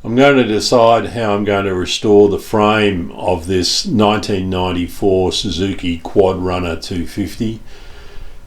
I'm going to decide how I'm going to restore the frame of this 1994 Suzuki Quad Runner 250.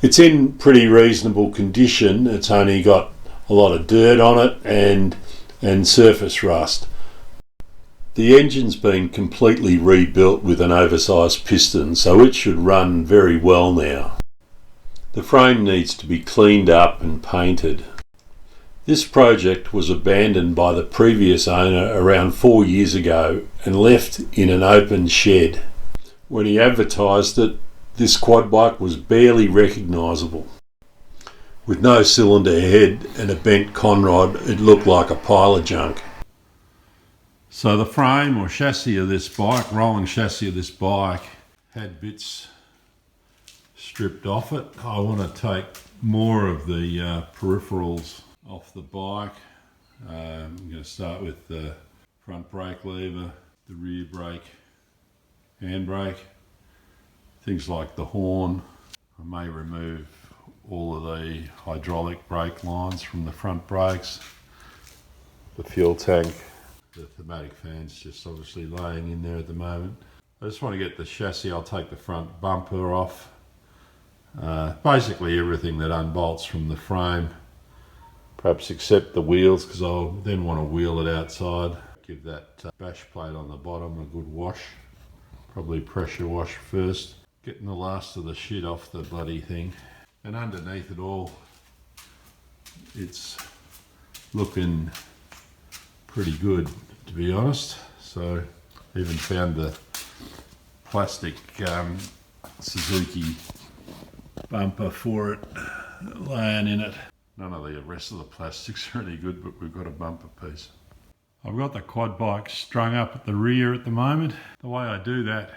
It's in pretty reasonable condition. It's only got a lot of dirt on it and surface rust. The engine's been completely rebuilt with an oversized piston, so it should run very well now. The frame needs to be cleaned up and painted. This project was abandoned by the previous owner around 4 years ago and left in an open shed. When he advertised it, this quad bike was barely recognisable. With no cylinder head and a bent conrod, it looked like a pile of junk. So the frame or chassis of this bike, rolling chassis of this bike, had bits stripped off it. I want to take more of the peripherals off the bike. I'm going to start with the front brake lever, the rear brake, handbrake, things like the horn. I may remove all of the hydraulic brake lines from the front brakes, the fuel tank, the pneumatic fan's just obviously laying in there at the moment. I just want to get the chassis. I'll take the front bumper off, basically everything that unbolts from the frame. Perhaps except the wheels, because I'll then want to wheel it outside. Give that bash plate on the bottom a good wash. Probably pressure wash first. Getting the last of the shit off the bloody thing. And underneath it all, it's looking pretty good, to be honest. So I even found the plastic Suzuki bumper for it laying in it. None of the rest of the plastics are any good, but we've got a bumper piece. I've got the quad bike strung up at the rear at the moment. The way I do that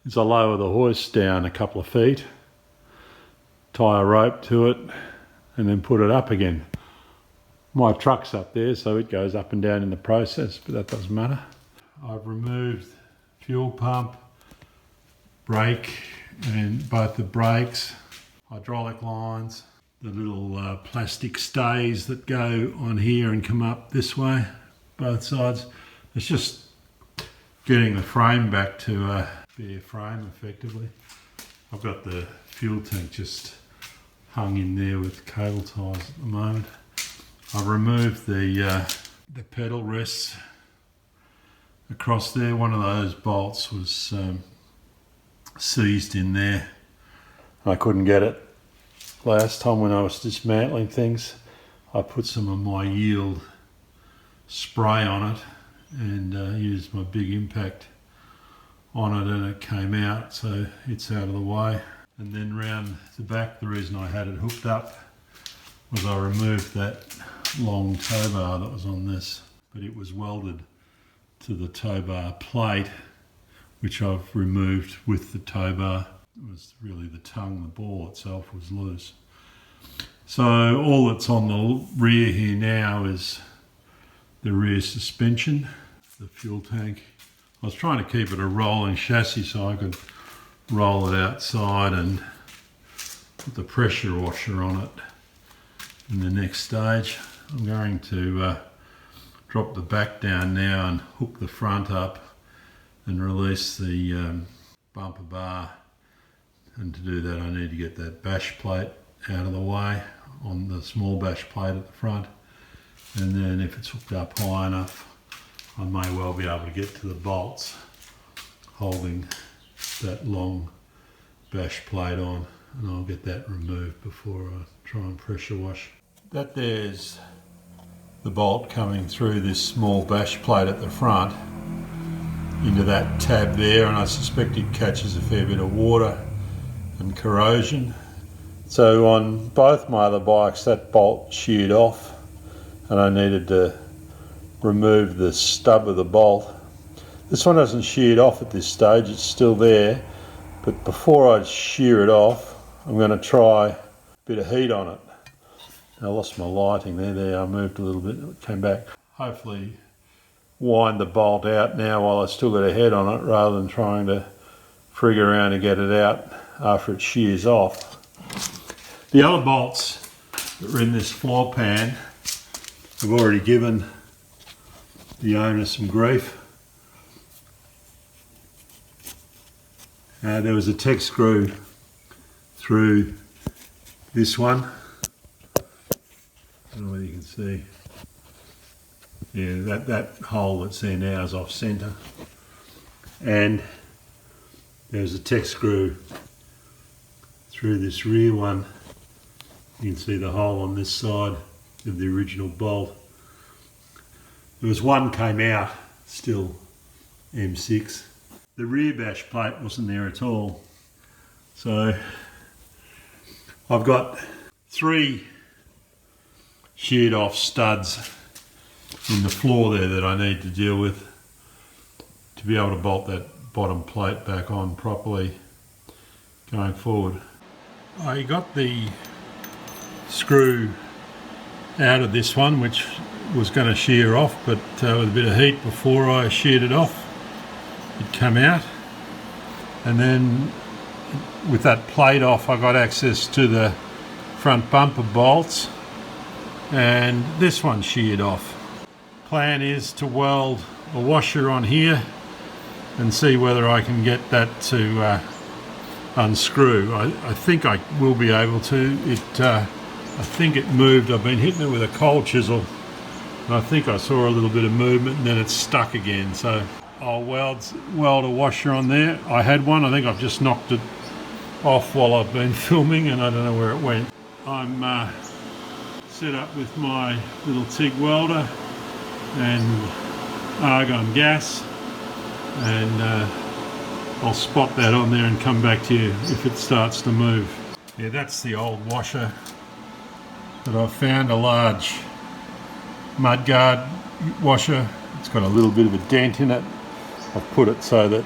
is I lower the hoist down a couple of feet, tie a rope to it, and then put it up again. My truck's up there, so it goes up and down in the process, but that doesn't matter. I've removed fuel pump, brake, and both the brakes, hydraulic lines, the little plastic stays that go on here and come up this way, both sides. It's just getting the frame back to a bare frame effectively. I've got the fuel tank just hung in there with cable ties at the moment. I've removed the pedal rests across there. One of those bolts was seized in there. I couldn't get it last time when I was dismantling things. I put some of my Yield spray on it and used my big impact on it, and it came out, so it's out of the way. And then round the back, the reason I had it hooked up was I removed that long tow bar that was on this, but it was welded to the tow bar plate, which I've removed with the tow bar. It was really the tongue, the ball itself was loose. So all that's on the rear here now is the rear suspension, the fuel tank. I was trying to keep it a rolling chassis so I could roll it outside and put the pressure washer on it in the next stage. I'm going to drop the back down now and hook the front up and release the bumper bar. And to do that I need to get that bash plate out of the way on the small bash plate at the front. And then if it's hooked up high enough, I may well be able to get to the bolts holding that long bash plate on, and I'll get that removed before I try and pressure wash. That there's the bolt coming through this small bash plate at the front into that tab there, and I suspect it catches a fair bit of water and corrosion. So on both my other bikes that bolt sheared off and I needed to remove the stub of the bolt. This one hasn't sheared off at this stage, it's still there, but before I shear it off I'm going to try a bit of heat on it. I lost my lighting there, I moved a little bit, it came back. Hopefully wind the bolt out now while I still got a head on it, rather than trying to frig around and get it out after it shears off. The other bolts that are in this floor pan have already given the owner some grief. There was a Tech screw through this one. I don't know whether you can see. Yeah, that hole that's there now is off centre. And there's a Tech screw through this rear one. You can see the hole on this side of the original bolt. There was one came out, still M6. The rear bash plate wasn't there at all. So I've got 3 sheared off studs in the floor there that I need to deal with to be able to bolt that bottom plate back on properly going forward. I got the screw out of this one, which was going to shear off, but with a bit of heat before I sheared it off, it came out. And then with that plate off, I got access to the front bumper bolts, and this one sheared off. Plan is to weld a washer on here and see whether I can get that to unscrew. I think I will be able to. I think it moved. I've been hitting it with a cold chisel, and I think I saw a little bit of movement, and then it's stuck again. So I'll weld a washer on there. I had one. I think I've just knocked it off while I've been filming, and I don't know where it went. I'm set up with my little TIG welder and argon gas, and I'll spot that on there and come back to you if it starts to move. Yeah, that's the old washer that I've found, a large mudguard washer. It's got a little bit of a dent in it. I've put it so that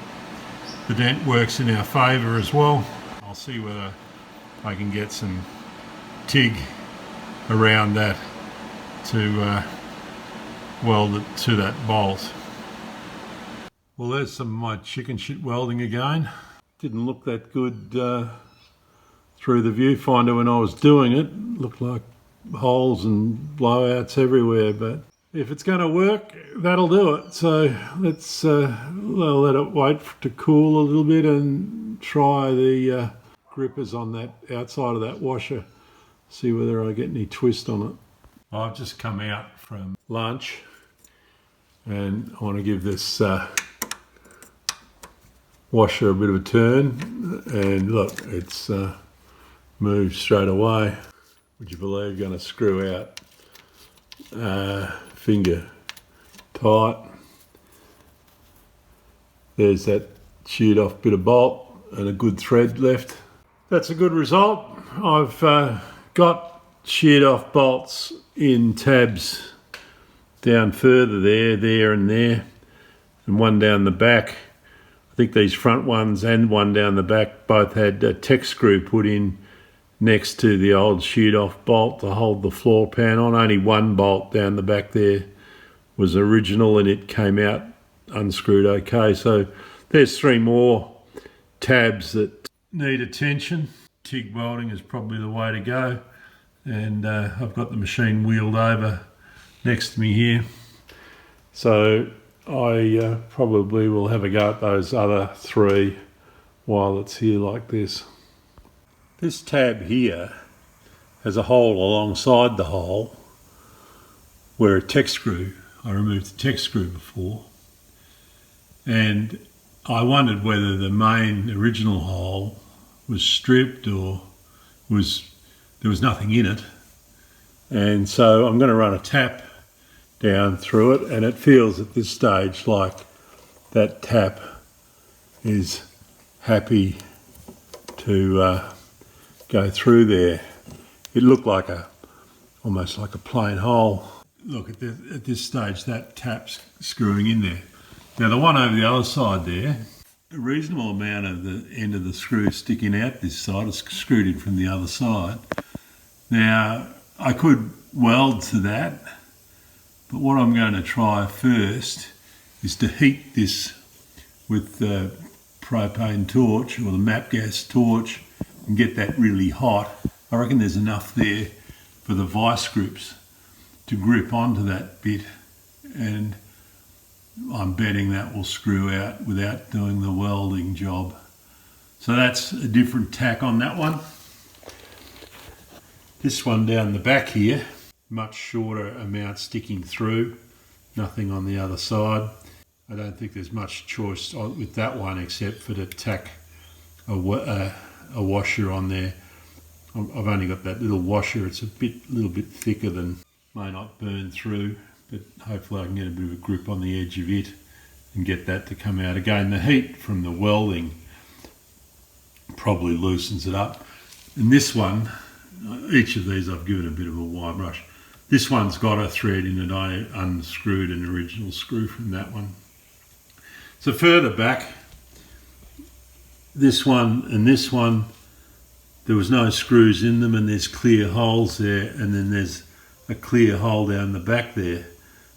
the dent works in our favour as well. I'll see whether I can get some TIG around that to weld it to that bolt. Well, there's some of my chicken shit welding again. Didn't look that good through the viewfinder when I was doing it. Looked like holes and blowouts everywhere, but if it's going to work, that'll do it. So let's let it wait to cool a little bit and try the grippers on that outside of that washer, see whether I get any twist on it. I've just come out from lunch and I want to give this washer a bit of a turn, and look, it's moved straight away. Would you believe, going to screw out finger tight. There's that sheared off bit of bolt and a good thread left. That's a good result. I've got sheared off bolts in tabs down further there and there, and one down the back. I think these front ones and one down the back both had a Tech screw put in next to the old sheared off bolt to hold the floor pan on. Only one bolt down the back there was original and it came out unscrewed okay. So there's 3 more tabs that need attention. TIG welding is probably the way to go, and I've got the machine wheeled over next to me here. So I probably will have a go at those other 3 while it's here like this. This tab here has a hole alongside the hole where a Tech screw, I removed the Tech screw before, and I wondered whether the main original hole was stripped or there was nothing in it. And so I'm going to run a tap down through it, and it feels at this stage like that tap is happy to go through there. It looked like almost like a plain hole. Look, at this stage that tap's screwing in there. Now the one over the other side there, a reasonable amount of the end of the screw sticking out this side is screwed in from the other side. Now I could weld to that, but what I'm going to try first is to heat this with the propane torch or the MAP gas torch and get that really hot. I reckon there's enough there for the vice grips to grip onto that bit, and I'm betting that will screw out without doing the welding job. So that's a different tack on that one. This one down the back here, much shorter amount sticking through, nothing on the other side. I don't think there's much choice with that one except for to tack a washer on there. I've only got that little washer. It's a little bit thicker than, may not burn through, but hopefully I can get a bit of a grip on the edge of it and get that to come out. Again, the heat from the welding probably loosens it up. And this one, each of these I've given a bit of a wire brush. This one's got a thread in it. I unscrewed an original screw from that one. So further back, this one and this one, there was no screws in them, and there's clear holes there, and then there's a clear hole down the back there.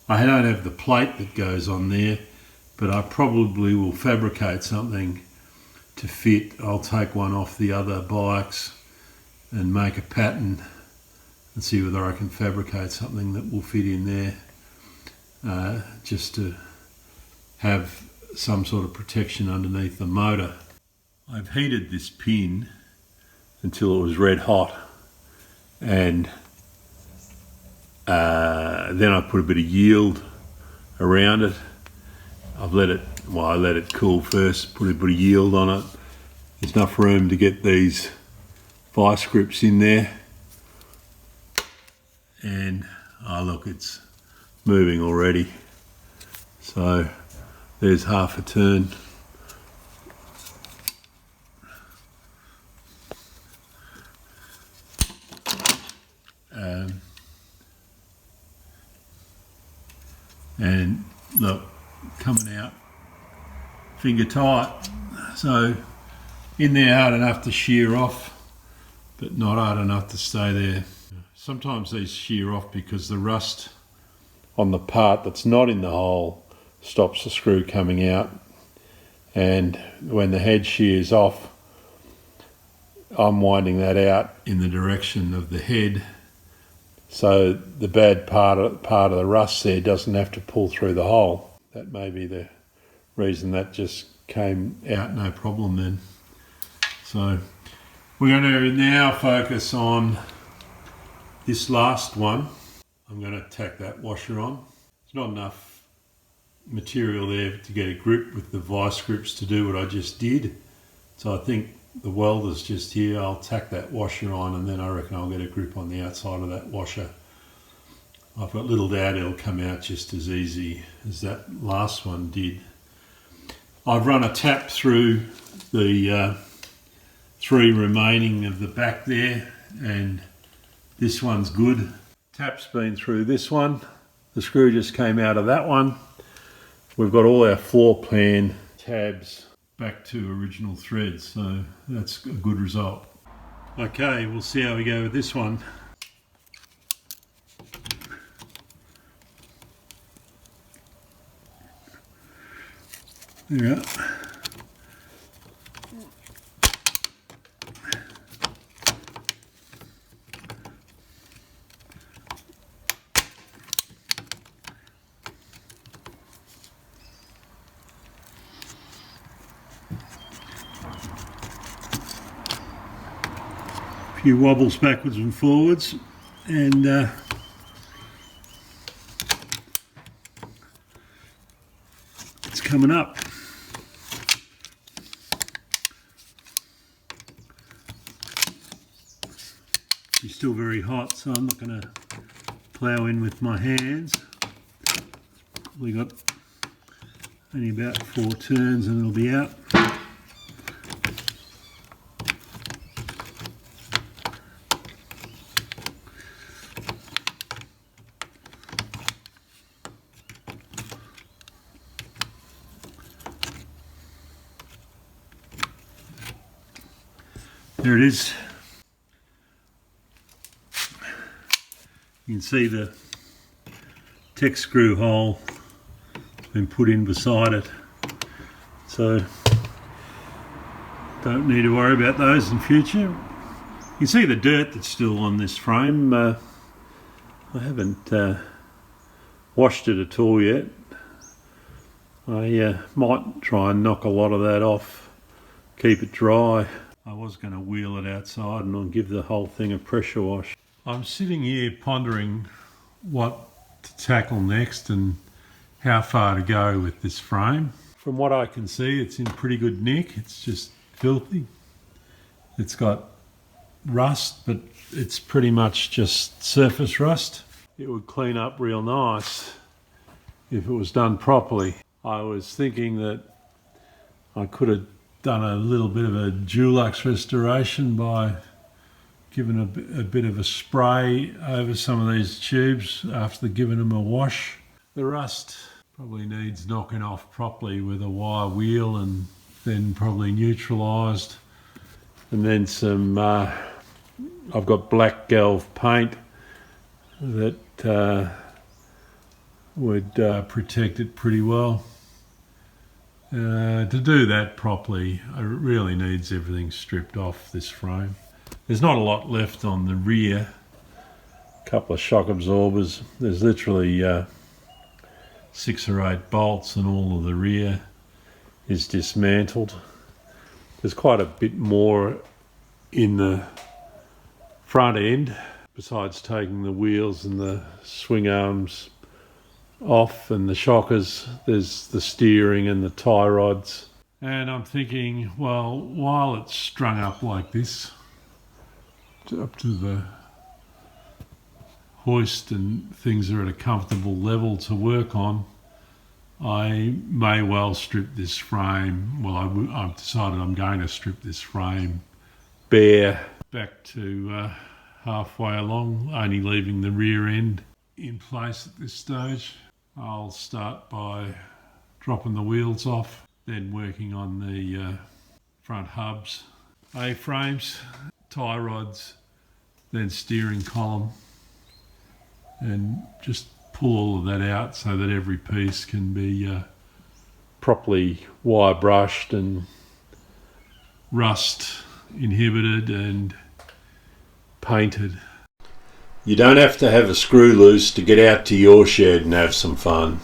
I don't have the plate that goes on there, but I probably will fabricate something to fit. I'll take one off the other bikes and make a pattern and see whether I can fabricate something that will fit in there, just to have some sort of protection underneath the motor. I've heated this pin until it was red hot, and then I put a bit of yield around it. I let it cool first, put a bit of yield on it. There's enough room to get these vice grips in there, and look, it's moving already. So there's half a turn. And look, coming out finger tight. So in there hard enough to shear off, but not hard enough to stay there. Sometimes these shear off because the rust on the part that's not in the hole stops the screw coming out, and when the head shears off, I'm winding that out in the direction of the head, so the bad part of the rust there doesn't have to pull through the hole. That may be the reason that just came out no problem then. So we're going to now focus on this last one. I'm going to tack that washer on. There's not enough material there to get a grip with the vice grips to do what I just did. So I think the welder's just here. I'll tack that washer on, and then I reckon I'll get a grip on the outside of that washer. I've got little doubt it'll come out just as easy as that last one did. I've run a tap through the 3 remaining of the back there, and this one's good. Tap's been through this one. The screw just came out of that one. We've got all our floor plan tabs back to original threads, so that's a good result. Okay, we'll see how we go with this one. There we go. A few wobbles backwards and forwards, and it's coming up. It's still very hot, so I'm not going to plough in with my hands. We got only about 4 turns and it'll be out. There it is. You can see the tech screw hole been put in beside it, so don't need to worry about those in future. You can see the dirt that's still on this frame. I haven't washed it at all yet. I might try and knock a lot of that off, keep it dry. I was going to wheel it outside and I'll give the whole thing a pressure wash. I'm sitting here pondering what to tackle next and how far to go with this frame. From what I can see, it's in pretty good nick. It's just filthy. It's got rust, but it's pretty much just surface rust. It would clean up real nice if it was done properly. I was thinking that I could have done a little bit of a Dulux restoration by giving a bit of a spray over some of these tubes after giving them a wash. The rust probably needs knocking off properly with a wire wheel and then probably neutralised. And then some, I've got black galv paint that would protect it pretty well. To do that properly, it really needs everything stripped off this frame. There's not a lot left on the rear. A couple of shock absorbers. There's literally 6 or 8 bolts and all of the rear is dismantled. There's quite a bit more in the front end besides taking the wheels and the swing arms off and the shockers. There's the steering and the tie rods. And I'm thinking, well, while it's strung up like this, up to the hoist and things are at a comfortable level to work on, I may well strip this frame. Well, I've decided I'm going to strip this frame bare back to halfway along, only leaving the rear end in place at this stage. I'll start by dropping the wheels off, then working on the front hubs, A-frames, tie rods, then steering column, and just pull all of that out so that every piece can be properly wire brushed and rust inhibited and painted. You don't have to have a screw loose to get out to your shed and have some fun.